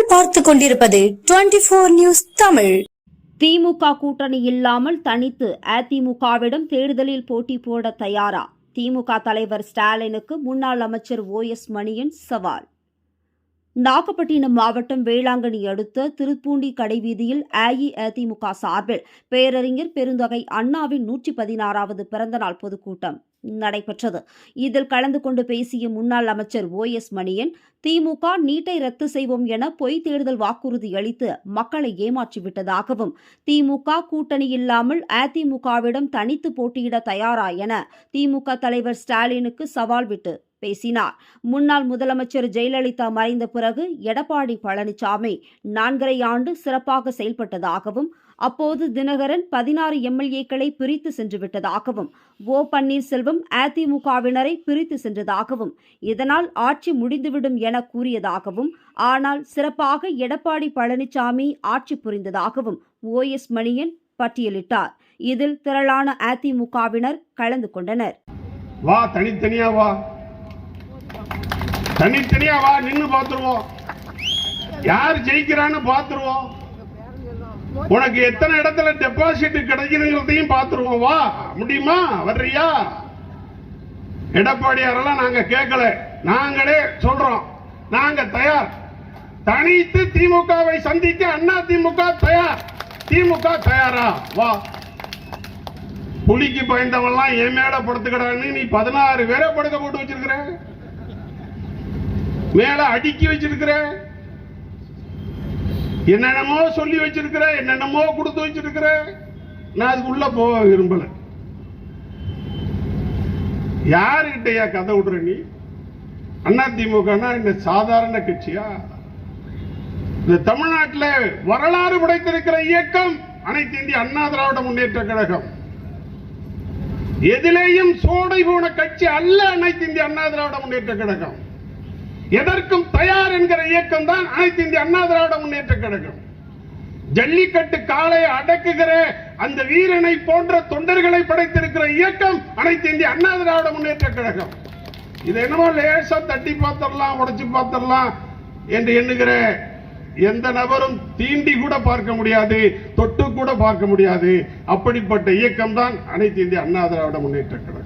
நீங்கள் பார்த்துக் கொண்டிருப்பது 24 நியூஸ் தமிழ். திமுக கூட்டணி இல்லாமல் தனித்து அதிமுகவிடம் தேர்தலில் போட்டி போட தயாரா? திமுக தலைவர் ஸ்டாலினுக்கு முன்னாள் அமைச்சர் OS மணியன் சவால். நாகப்பட்டினம் மாவட்டம் வேளாங்கண்ணி அடுத்த திருப்பூண்டி கடைவீதியில் அஇஅதிமுக சார்பில் பேரறிஞர் பெருந்தகை அண்ணாவின் 116வது பிறந்தநாள் பொதுக்கூட்டம் நடைபெற்றது. இதில் கலந்து கொண்டு பேசிய முன்னாள் அமைச்சர் OS மணியன், திமுக நீட்டை ரத்து செய்வோம் என பொய் தேர்தல் வாக்குறுதி அளித்து மக்களை ஏமாற்றிவிட்டதாகவும், திமுக கூட்டணி இல்லாமல் அதிமுகவிடம் தனித்து போட்டியிட தயாரா என திமுக தலைவர் ஸ்டாலினுக்கு சவால் விட்டு பேசினார். முன்னாள் முதலமைச்சர் ஜெயலலிதா மறைந்த பிறகு எடப்பாடி பழனிசாமி 4.5 ஆண்டு சிறப்பாக செயல்பட்டதாகவும், அப்போது தினகரன் 16 MLA-க்களை பிரித்து சென்றுவிட்டதாகவும், O பன்னீர்செல்வம் அதிமுகவினரை பிரித்து சென்றதாகவும், இதனால் ஆட்சி முடிந்துவிடும் என கூறியதாகவும், ஆனால் சிறப்பாக எடப்பாடி பழனிசாமி ஆட்சி புரிந்ததாகவும் OS மணியன் பட்டியலிட்டார். இதில் திரளான அதிமுகவினர் கலந்து கொண்டனர். தனித்தனியா வா, நின்னு பாத்துருவோம், யார் ஜெயிக்கிறான்னு பாத்துருவோம், உனக்கு எத்தனை இடத்துல டெபாசிட் கிடைக்குதுங்கிறதையும் பாத்துருவோம். வா, முடியுமா? வர்றியா? எடப்பாடியாரெல்லாம் நாங்க கேட்கல, நாங்களே சொல்றோம், நாங்க தயார். தனித்து திமுகவை சந்திக்க அண்ணா திமுக தயார். திமுக தயாரா? வா. புலிக்கு பயந்தவெல்லாம் என் மேல படுத்துக்கிறான்னு நீ 16 பேரை படுக்க போட்டு வச்சிருக்கிற, மேல அடுக்கி வச்சிருக்கிற, என்னென்னமோ சொல்லி வச்சிருக்கிற, என்னென்னமோ கொடுத்து வச்சிருக்கிற. நான் அதுக்குள்ள போக விரும்பல. யாருகிட்டயா கதை விடுற நீ? அதிமுக என்ன சாதாரண கட்சியா? இந்த தமிழ்நாட்டில் வரலாறு படைத்திருக்கிற இயக்கம் அனைத்து இந்திய அண்ணா திராவிட முன்னேற்ற கழகம். எதிலேயும் சோடை போன கட்சி அல்ல அனைத்து இந்திய அண்ணா திராவிட முன்னேற்ற கழகம். எதற்கும் தயார் என்கிற இயக்கம் தான் அனைத்து இந்திய அண்ணா திராவிட முன்னேற்ற கழகம். ஜல்லிக்கட்டு காளை அடக்குகிற அந்த வீரனை போன்ற தொண்டர்களை படைத்திருக்கிற இயக்கம் அனைத்து இந்திய அண்ணா திராவிட முன்னேற்ற கழகம். இது என்னமோ லேசா தட்டி பார்த்தரலாம், உடைச்சு பார்த்தரலாம் என்று எண்ணுகிற எந்த நபரும் தீண்டி கூட பார்க்க முடியாது, தொட்டு கூட பார்க்க முடியாது. அப்படிப்பட்ட இயக்கம் தான் அனைத்து இந்திய அண்ணா திராவிட முன்னேற்ற கழகம்.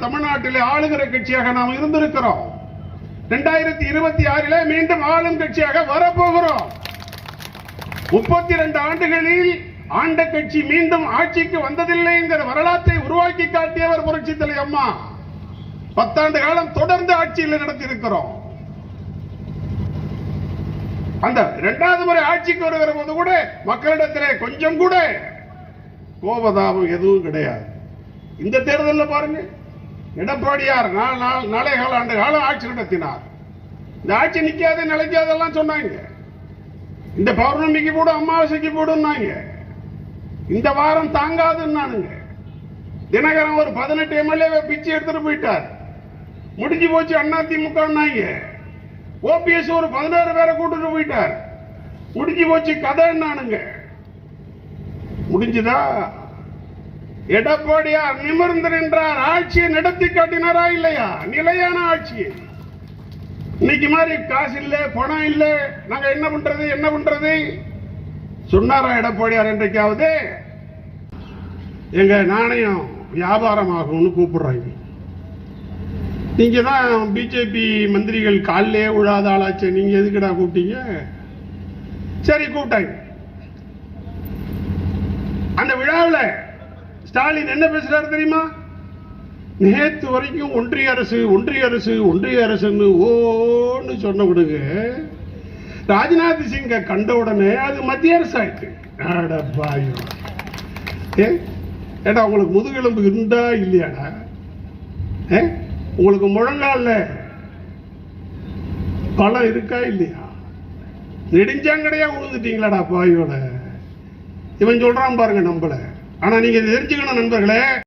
தமிழ்நாட்டிலே ஆளுகிற கட்சியாக நாம் இருந்திருக்கிறோம். 2026 மீண்டும் ஆளும் கட்சியாக வரப்போகிறோம். 32 ஆண்டுகளில் ஆண்ட கட்சி மீண்டும் ஆட்சிக்கு வந்ததில்லை என்கிற வரலாற்றை உருவாக்கி காட்டியவர் புரட்சி தலைவி அம்மா. 10 ஆண்டு காலம் தொடர்ந்து ஆட்சியில் நடத்தியிருக்கிறோம். அந்த 2வது முறை ஆட்சிக்கு வருகிற போது கூட மக்களிடத்திலே கொஞ்சம் கூட கோபதாபம் எதுவும் கிடையாது. இந்த தேர்தலில் பாருங்க, எடப்பாடியார் 4 ஆண்டு காலம் ஆட்சி நடத்தினார். இந்த ஆட்சி நிக்காது நிலைக்காதெல்லாம் சொன்னாங்க. இந்த பௌர்ணமிக்கு போடு, அமாவாசைக்கு போடுன்னாங்க. இந்த வாரம் தாங்காதுன்னானுங்க. தினகரன் ஒரு 18 MLA பிச்சு எடுத்துட்டு போயிட்டார். முடிஞ்சு போச்சு அதிமுக. OPS ஒரு 16 பேரை கூட்டிட்டு போயிட்டார். முடிஞ்சு போச்சு கதைன்னானுங்க. முடிஞ்சுதா? எடப்பாடியார் நிமிர்ந்து நின்றார், ஆட்சியை நடத்தி காட்டினாரா இல்லையா? நிலையான ஆட்சி. இன்னைக்கு மாதிரி காசு இல்ல, பணம் இல்ல, நாங்க என்ன பண்றது சொன்னாரா எடப்பாடியார்? என்றைக்காவது எங்க நாணயம் வியாபாரம் ஆகும்னு கூப்பிடுறாங்க. நீங்க தான் பிஜேபி மந்திரிகள் காலிலே விழாத ஆளாச்சு, நீங்க எதுக்குடா கூப்பிட்டீங்க? சரி, கூப்பிட்டாங்க. அந்த விழாவில் ஸ்டாலின் என்ன பேசுறாரு தெரியுமா? நேத்து வரைக்கும் ஒன்றிய அரசுன்னு ஓன்னு சொன்ன விடுங்க, ராஜ்நாத் சிங்க கண்ட உடனே அது மத்திய அரசு ஆயிட்டு. ஏடா, உங்களுக்கு முதுகெலும்பு இருந்தா இல்லையாடா? உங்களுக்கு முழங்கால பலம் இருக்கா இல்லையா? நெடுஞ்சாங்கடையா உழுந்துட்டீங்களாடா பாயோட. இவன் சொல்றான் பாருங்க நம்மள. ஆனா நீங்க தெரிஞ்சுக்கணும் நண்பர்களே,